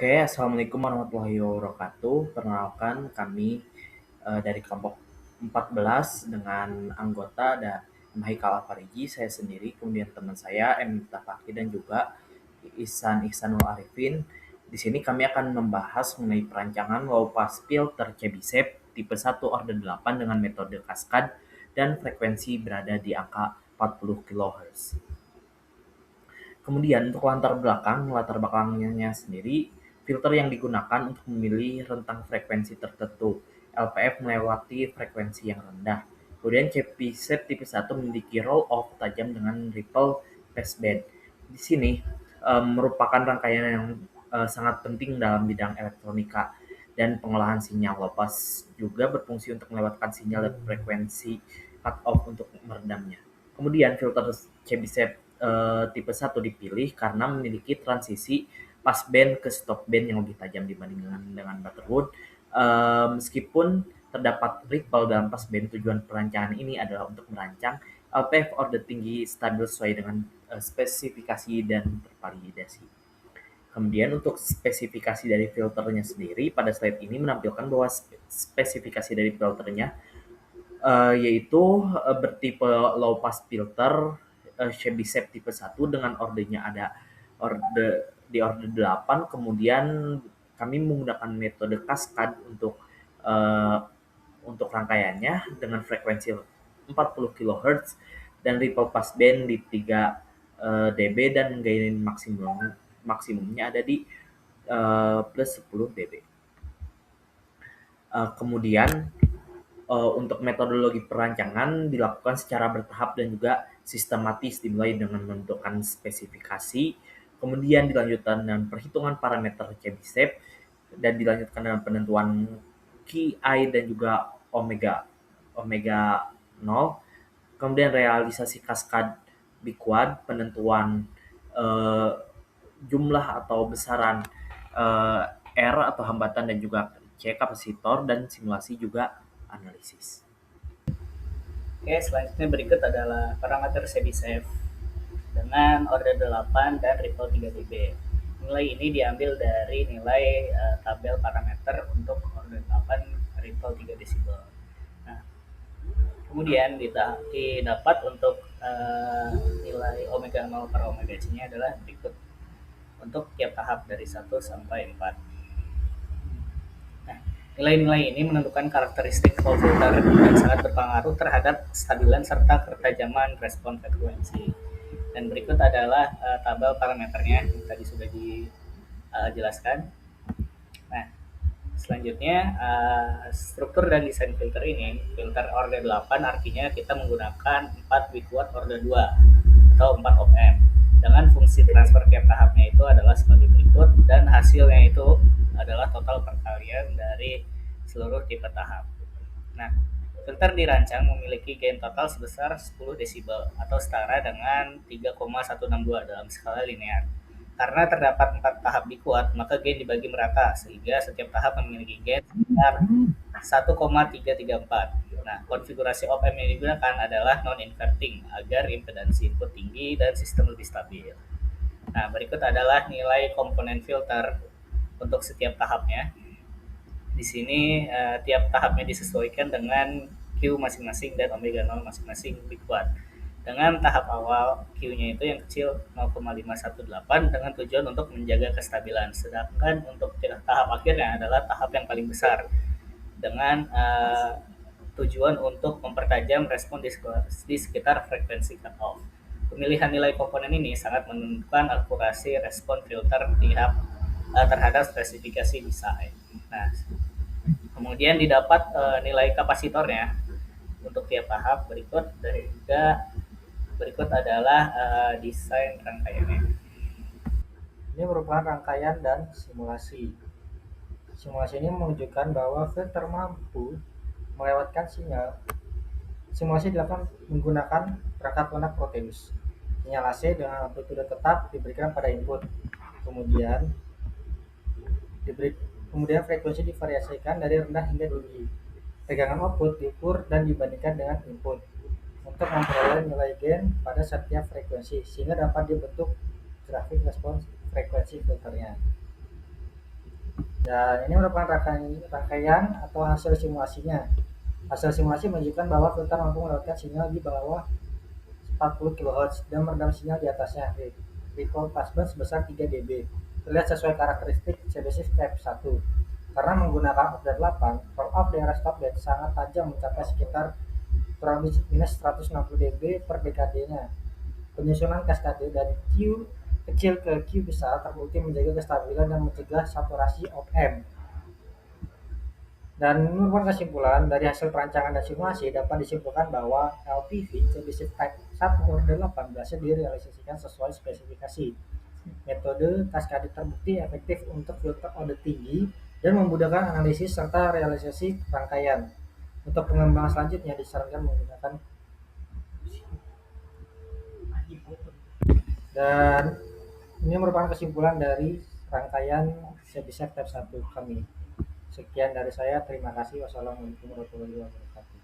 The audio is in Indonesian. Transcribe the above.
Oke, Assalamualaikum warahmatullahi wabarakatuh. Perkenalkan kami dari kelompok 14 dengan anggota ada M. Haikal Alfariji, saya sendiri, kemudian teman saya M. Miftah Fakri dan juga Ihsanul Arifin. Di sini kami akan membahas mengenai perancangan low pass filter Chebyshev tipe 1 order 8 dengan metode kaskad dan frekuensi berada di angka 40 kHz. Kemudian untuk latar belakangnya sendiri, filter yang digunakan untuk memilih rentang frekuensi tertentu. LPF melewati frekuensi yang rendah. Kemudian chipset tipe 1 memiliki roll-off tajam dengan ripple passband. Di sini merupakan rangkaian yang sangat penting dalam bidang elektronika dan pengolahan sinyal. Low-pass juga berfungsi untuk melewatkan sinyal dan frekuensi cut-off untuk meredamnya. Kemudian filter Chebyshev tipe 1 dipilih karena memiliki transisi passband ke stopband yang lebih tajam dibandingkan dengan Butterwood. Meskipun terdapat ripple dalam passband, tujuan perancangan ini adalah untuk merancang LPF order tinggi stabil sesuai dengan spesifikasi dan tervalidasi. Kemudian untuk spesifikasi dari filternya sendiri, pada slide ini menampilkan bahwa spesifikasi dari filternya yaitu bertipe low pass filter Chebyshev tipe 1 dengan ordernya ada order 8, kemudian kami menggunakan metode kaskad eh, untuk rangkaiannya dengan frekuensi 40 kHz dan ripple passband di 3 dB dan gain maksimumnya ada di plus 10 dB. Kemudian untuk metodologi perancangan dilakukan secara bertahap dan juga sistematis, dimulai dengan menentukan spesifikasi, kemudian dilanjutkan dengan perhitungan parameter Chebyshev, dan dilanjutkan dengan penentuan Ki dan juga omega omega 0, kemudian realisasi kaskad Biquad, penentuan eh, jumlah atau besaran eh, R atau hambatan dan juga C kapasitor, dan simulasi juga analisis. Oke, selanjutnya berikut adalah parameter Chebyshev dengan order 8 dan ripple 3 dB. Nilai ini diambil dari nilai tabel parameter untuk order 8 ripple 3 desibel. Nah, kemudian didapat untuk nilai omega 0 per omega C-nya adalah berikut untuk tiap tahap dari 1 sampai 4. Nah, nilai-nilai ini menentukan karakteristik flow filter dan sangat berpengaruh terhadap kestabilan serta ketajaman respon frekuensi. Dan berikut adalah tabel parameternya yang tadi sudah dijelaskan. Nah, selanjutnya struktur dan desain filter ini, filter order 8 artinya kita menggunakan 4 Biquad order 2 atau 4 ohm dengan fungsi transfer tiap tahapnya itu adalah sebagai berikut, dan hasilnya itu adalah total perkalian dari seluruh tipe tahap. Nah, filter dirancang memiliki gain total sebesar 10 desibel atau setara dengan 3,162 dalam skala linear. Karena terdapat 4 tahap Biquad, maka gain dibagi merata sehingga setiap tahap memiliki gain sekitar 1,334. Nah, konfigurasi op-amp yang digunakan adalah non-inverting agar impedansi input tinggi dan sistem lebih stabil. Nah, berikut adalah nilai komponen filter untuk setiap tahapnya. Di sini tiap tahapnya disesuaikan dengan Q masing-masing dan omega 0 masing-masing Biquad. Dengan tahap awal Q-nya itu yang kecil 0,518 dengan tujuan untuk menjaga kestabilan. Sedangkan untuk tahap akhirnya adalah tahap yang paling besar dengan tujuan untuk mempertajam respon di sekitar frekuensi cut-off. Pemilihan nilai komponen ini sangat menentukan akurasi respon filter terhadap spesifikasi desain. Nah, kemudian didapat nilai kapasitornya untuk tiap tahap berikut, dan juga berikut adalah desain rangkaiannya. Ini merupakan rangkaian dan simulasi. Simulasi ini menunjukkan bahwa filter mampu melewatkan sinyal. Simulasi dilakukan menggunakan perangkat lunak Proteus. Sinyal AC dengan amplitude tetap diberikan pada input. Kemudian frekuensi divariasikan dari rendah hingga tinggi. Tegangan output diukur dan dibandingkan dengan input untuk memperoleh nilai gain pada setiap frekuensi, sehingga dapat dibentuk grafik respons frekuensi filternya. Dan ini merupakan rangkaian atau hasil simulasinya. Hasil simulasi menunjukkan bahwa filter mampu melewatkan sinyal di bawah 40 kHz dan meredam sinyal di atasnya. Recall passband sebesar 3 dB. Terlihat sesuai karakteristik CBC Type 1. Karena menggunakan OFF 8, roll off daerah stopband sangat tajam mencapai sekitar kurang lebih minus 160 dB per dekadenya. Penyusunan kaskade dari Q kecil ke Q besar terbukti menjaga kestabilan dan mencegah saturasi op-amp. Dan menurut kesimpulan dari hasil perancangan dan simulasi dapat disimpulkan bahwa LPV CBC Type 1 Order 8 berhasil direalisasikan sesuai spesifikasi. Metode kaskade terbukti efektif untuk filter ode tinggi dan memudahkan analisis serta realisasi rangkaian. Untuk pengembangan selanjutnya disarankan menggunakan dan ini merupakan kesimpulan dari rangkaian CBC Type 1 kami. Sekian dari saya, terima kasih. Wassalamualaikum warahmatullahi wabarakatuh.